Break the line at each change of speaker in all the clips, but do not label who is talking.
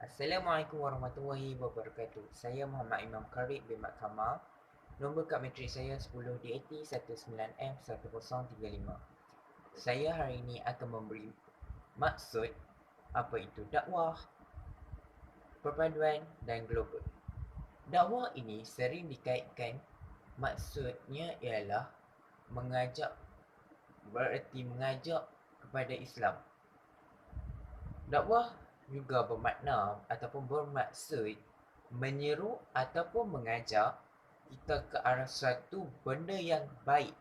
Assalamualaikum warahmatullahi wabarakatuh. Saya Muhammad Imam Karib bin Mat Kamal. Nombor kad matrik saya 10DAT19M1035. Saya hari ini akan memberi maksud apa itu dakwah, perpaduan dan global. Dakwah ini sering dikaitkan maksudnya ialah mengajak, bererti mengajak kepada Islam. Dakwah juga bermakna ataupun bermaksud menyeru ataupun mengajak kita ke arah suatu benda yang baik.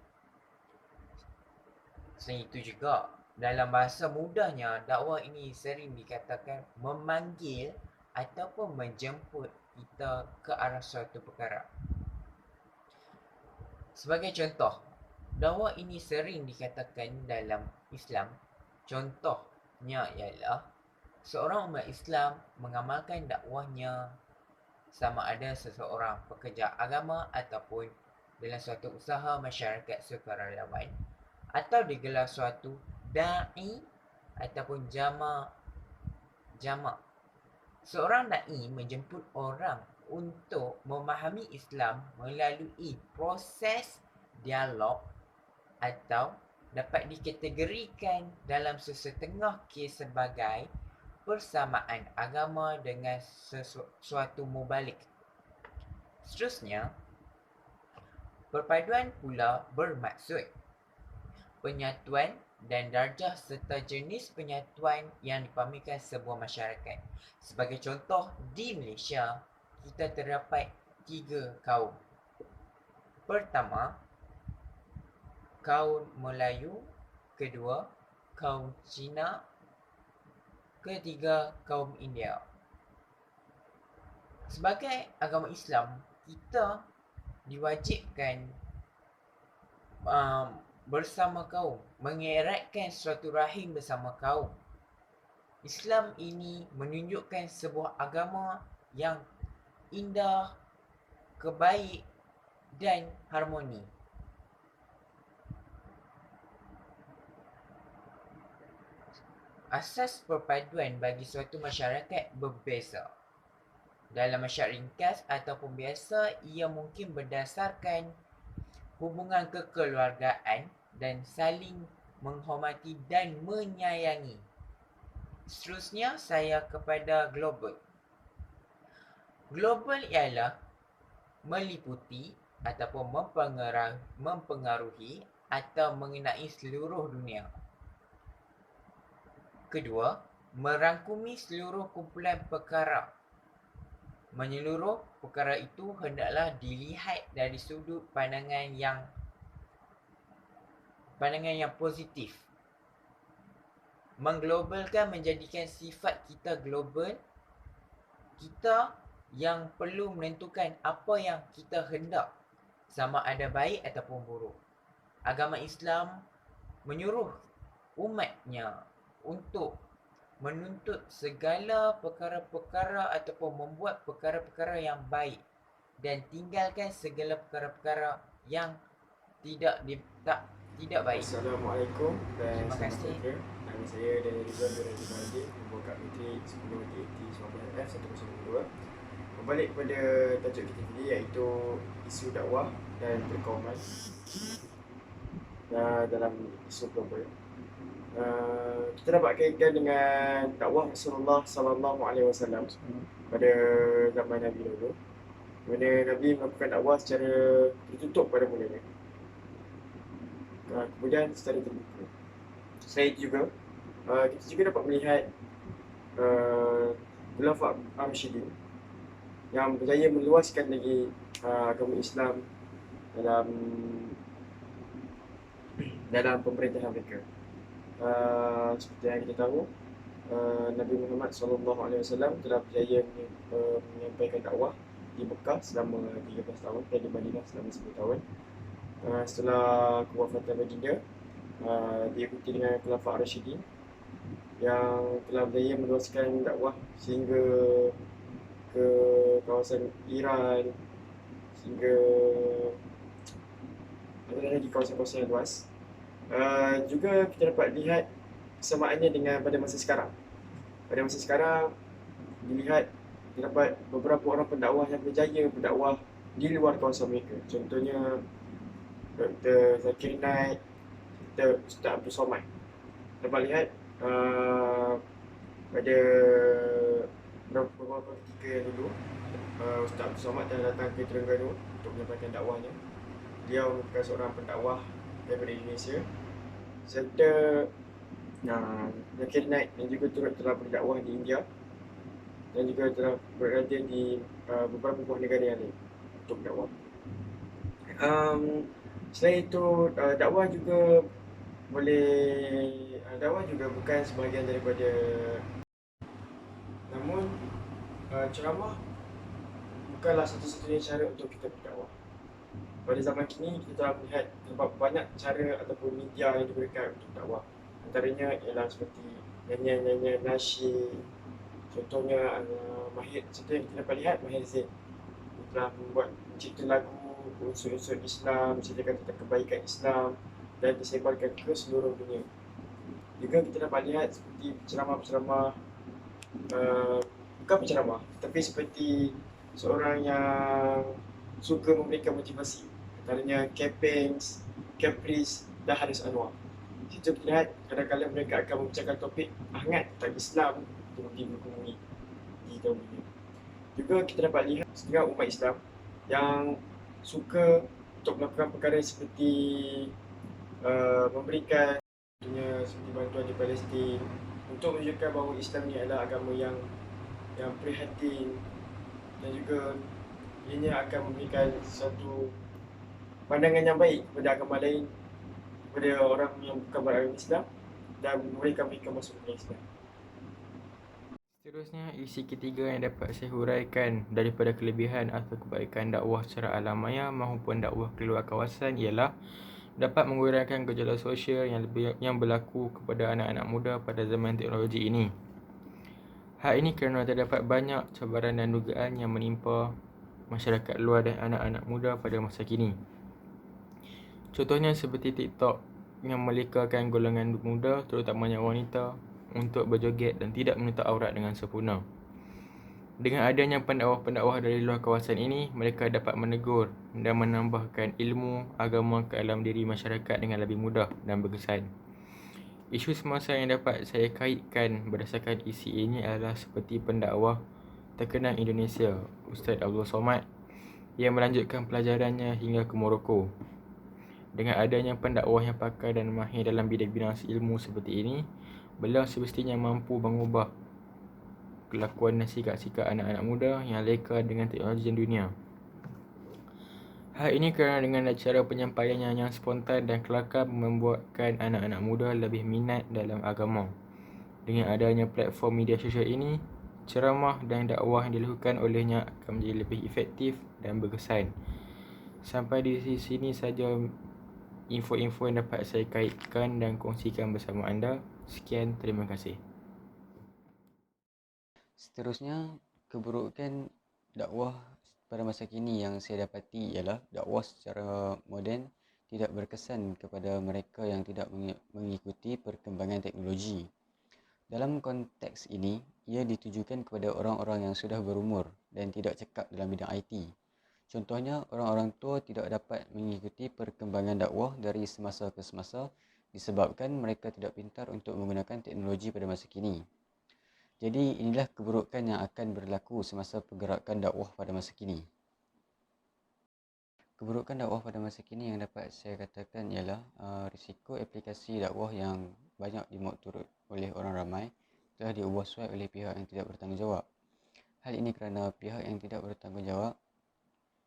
Selain itu juga, dalam bahasa mudahnya, dakwah ini sering dikatakan memanggil ataupun menjemput kita ke arah suatu perkara. Sebagai contoh, dakwah ini sering dikatakan dalam Islam. Contohnya ialah seorang umat Islam mengamalkan dakwahnya sama ada seseorang pekerja agama ataupun dalam suatu usaha masyarakat sukarelawan atau digelar suatu da'i ataupun jama'. Seorang da'i menjemput orang untuk memahami Islam melalui proses dialog atau dapat dikategorikan dalam sesetengah kes sebagai persamaan agama dengan sesuatu mubalik. Seterusnya, perpaduan pula bermaksud penyatuan dan darjah serta jenis penyatuan yang dipamerkan sebuah masyarakat. Sebagai contoh, di Malaysia, kita terdapat 3 kaum. Pertama, kaum Melayu. Kedua, kaum Cina. Ketiga, kaum India. Sebagai agama Islam, kita diwajibkan bersama kaum, mengeratkan suatu rahim bersama kaum. Islam ini menunjukkan sebuah agama yang indah, kebaik dan harmoni. Asas perpaduan bagi suatu masyarakat berbeza. Dalam masyarakat ringkas ataupun biasa, ia mungkin berdasarkan hubungan kekeluargaan dan saling menghormati dan menyayangi. Seterusnya, saya kepada global. Global ialah meliputi ataupun mempengaruhi atau mengenai seluruh dunia. Kedua, merangkumi seluruh kumpulan perkara. Menyeluruh perkara itu hendaklah dilihat dari sudut pandangan yang positif. Mengglobalkan menjadikan sifat kita global, kita yang perlu menentukan apa yang kita hendak, sama ada baik ataupun buruk. Agama Islam menyuruh umatnya untuk menuntut segala perkara-perkara ataupun membuat perkara-perkara yang baik dan tinggalkan segala perkara-perkara yang tidak baik.
Assalamualaikum dan
Terima
selamat
kasih.
pagi. Nama saya dari Rizwan bin Raji Badi, nombor kad matrik 10DAT19F1002. Berbalik kepada tajuk kita tadi, iaitu isu dakwah dan perkauman dalam isu global. Kita dapat kaitkan dengan dakwah Rasulullah SAW pada zaman Nabi dulu, mana Nabi melakukan dakwah secara tertutup pada mulanya, kemudian secara terbuka. Selain itu juga, kita juga dapat melihat Khulafa' Ar-Rasyidin yang berjaya meluaskan lagi agama Islam dalam pemerintahan mereka. Seperti yang kita tahu, Nabi Muhammad SAW telah berjaya menyampaikan dakwah di Mekah selama 13 tahun dan di Madinah selama 10 tahun. Setelah kewafatan baginda, diikuti dengan Khulafa' Ar-Rasyidin yang telah berjaya meluaskan dakwah sehingga ke kawasan Iran, sehingga di kawasan-kawasan yang luas. Juga kita dapat lihat persamaannya dengan pada masa sekarang. Pada masa sekarang, dilihat terdapat beberapa orang pendakwah yang berjaya berdakwah di luar kawasan mereka. Contohnya Dr. Zakir Naik, Dr. Ustaz Abdul Somad. Dapat lihat pada beberapa ketika yang dulu, Ustaz Abdul Somad telah datang ke Terengganu untuk menyampaikan dakwahnya. Dia merupakan seorang pendakwah daripada Indonesia, serta Zakir Naik dan juga turut telah berdakwah di India dan juga telah berada di beberapa buah negara yang lain untuk dakwah. Selain itu, dakwah juga dakwah juga bukan sebahagian daripada, namun ceramah bukanlah satu-satunya cara untuk kita berdakwah. Pada zaman kini kita telah melihat terdapat banyak cara ataupun media yang diberikan untuk dakwah. Antaranya ialah seperti nyanyian-nyanyian nasyid. Contohnya Mahir, contoh yang kita dapat lihat Mahir Zain telah mencipta lagu unsur-unsur Islam, menceritakan tentang kebaikan Islam dan disebarkan ke seluruh dunia. Juga kita dapat lihat seperti penceramah-penceramah, bukan penceramah, tapi seperti seorang yang suka memberikan motivasi. Antaranya Campings, Caprice dan Haris Anwar. Situ kita lihat kadang-kadang mereka akan membicarakan topik hangat tentang Islam di bumi di tahun ini. Juga kita dapat lihat setengah umat Islam yang suka untuk melakukan perkara seperti memberikan seperti bantuan di Palestin untuk menunjukkan bahawa Islam ni adalah agama yang prihatin, dan juga ini akan memberikan satu pandangan yang baik kepada agama lain, kepada orang yang bukan beragama Islam, dan memberikan mereka masuk ke Islam.
Seterusnya, isi ketiga yang dapat saya huraikan daripada kelebihan atau kebaikan dakwah secara alamaya maupun dakwah keluar kawasan ialah dapat mengurangkan gejala sosial yang berlaku kepada anak-anak muda pada zaman teknologi ini. Hal ini kerana terdapat banyak cabaran dan dugaan yang menimpa masyarakat luar dan anak-anak muda pada masa kini. Contohnya seperti TikTok yang melekakan golongan muda, terutamanya wanita, untuk berjoget dan tidak menutup aurat dengan sempurna. Dengan adanya pendakwah-pendakwah dari luar kawasan ini, mereka dapat menegur dan menambahkan ilmu agama ke dalam diri masyarakat dengan lebih mudah dan berkesan. Isu semasa yang dapat saya kaitkan berdasarkan isi ini adalah seperti pendakwah terkenal Indonesia, Ustaz Abdul Somad, yang melanjutkan pelajarannya hingga ke Morocco. Dengan adanya pendakwah yang pakar dan mahir dalam bidang-bidang ilmu seperti ini, beliau semestinya mampu mengubah kelakuan dan sikap-sikap anak-anak muda yang leka dengan teknologi dan dunia. Hal ini kerana dengan cara penyampaiannya yang spontan dan kelakar membuatkan anak-anak muda lebih minat dalam agama. Dengan adanya platform media sosial ini, ceramah dan dakwah yang dilakukan olehnya akan menjadi lebih efektif dan berkesan. Sampai di sini saja info-info yang dapat saya kaitkan dan kongsikan bersama anda. Sekian, terima kasih.
Seterusnya, keburukan dakwah pada masa kini yang saya dapati ialah dakwah secara moden tidak berkesan kepada mereka yang tidak mengikuti perkembangan teknologi. Dalam konteks ini, ia ditujukan kepada orang-orang yang sudah berumur dan tidak cekap dalam bidang IT. Contohnya, orang-orang tua tidak dapat mengikuti perkembangan dakwah dari semasa ke semasa disebabkan mereka tidak pintar untuk menggunakan teknologi pada masa kini. Jadi inilah keburukan yang akan berlaku semasa pergerakan dakwah pada masa kini. Keburukan dakwah pada masa kini yang dapat saya katakan ialah risiko aplikasi dakwah yang banyak dimuat turut oleh orang ramai telah diubah suai oleh pihak yang tidak bertanggungjawab. Hal ini kerana pihak yang tidak bertanggungjawab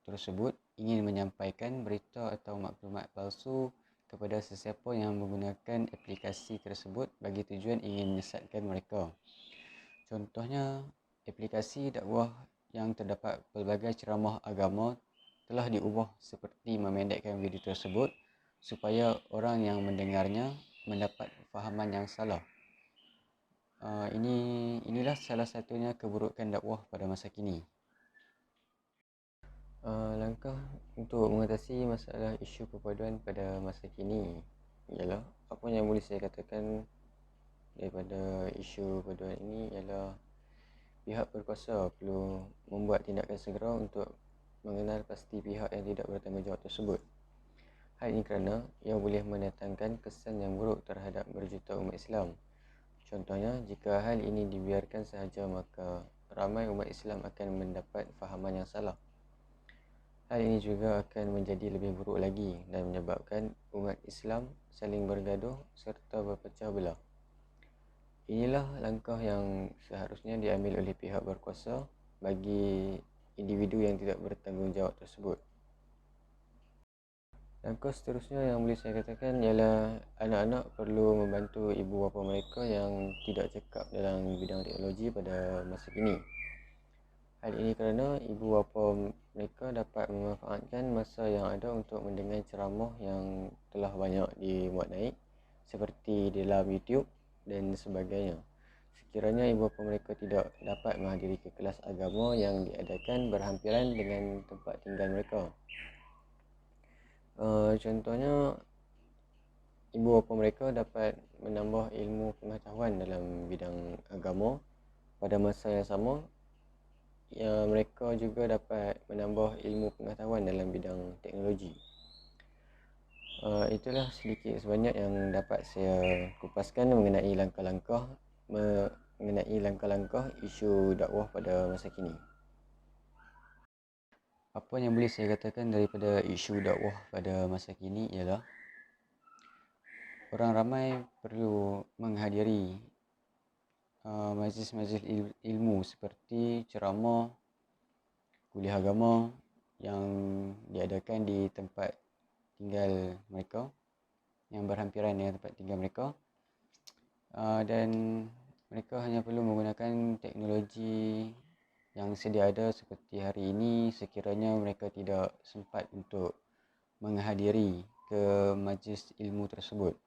tersebut ingin menyampaikan berita atau maklumat palsu kepada sesiapa yang menggunakan aplikasi tersebut bagi tujuan ingin menyesatkan mereka. Contohnya, aplikasi dakwah yang terdapat pelbagai ceramah agama telah diubah seperti memendekkan video tersebut supaya orang yang mendengarnya mendapat fahaman yang salah. Inilah salah satunya keburukan dakwah pada masa kini. Langkah untuk mengatasi masalah isu perpaduan pada masa kini ialah, apa yang boleh saya katakan daripada isu perpaduan ini ialah pihak berkuasa perlu membuat tindakan segera untuk mengenal pasti pihak yang tidak bertanggungjawab tersebut. Hal ini kerana ia boleh mendatangkan kesan yang buruk terhadap berjuta umat Islam. Contohnya, jika hal ini dibiarkan sahaja, maka ramai umat Islam akan mendapat fahaman yang salah. Hal ini juga akan menjadi lebih buruk lagi dan menyebabkan umat Islam saling bergaduh serta berpecah belah. Inilah langkah yang seharusnya diambil oleh pihak berkuasa bagi individu yang tidak bertanggungjawab tersebut. Langkah seterusnya yang boleh saya katakan ialah anak-anak perlu membantu ibu bapa mereka yang tidak cekap dalam bidang teknologi pada masa kini. Hal ini kerana ibu bapa mereka dapat memanfaatkan masa yang ada untuk mendengar ceramah yang telah banyak dimuat naik seperti dalam YouTube dan sebagainya. Sekiranya ibu bapa mereka tidak dapat menghadiri ke kelas agama yang diadakan berhampiran dengan tempat tinggal mereka. Contohnya, ibu bapa mereka dapat menambah ilmu pengetahuan dalam bidang agama pada masa yang sama. Mereka juga dapat menambah ilmu pengetahuan dalam bidang teknologi. Itulah sedikit sebanyak yang dapat saya kupaskan mengenai langkah-langkah isu dakwah pada masa kini. Apa yang boleh saya katakan daripada isu dakwah pada masa kini ialah orang ramai perlu menghadiri majlis-majlis ilmu seperti ceramah, kuliah agama yang diadakan di tempat tinggal mereka, yang berhampiran dengan tempat tinggal mereka, dan mereka hanya perlu menggunakan teknologi yang sedia ada seperti hari ini sekiranya mereka tidak sempat untuk menghadiri ke majlis ilmu tersebut.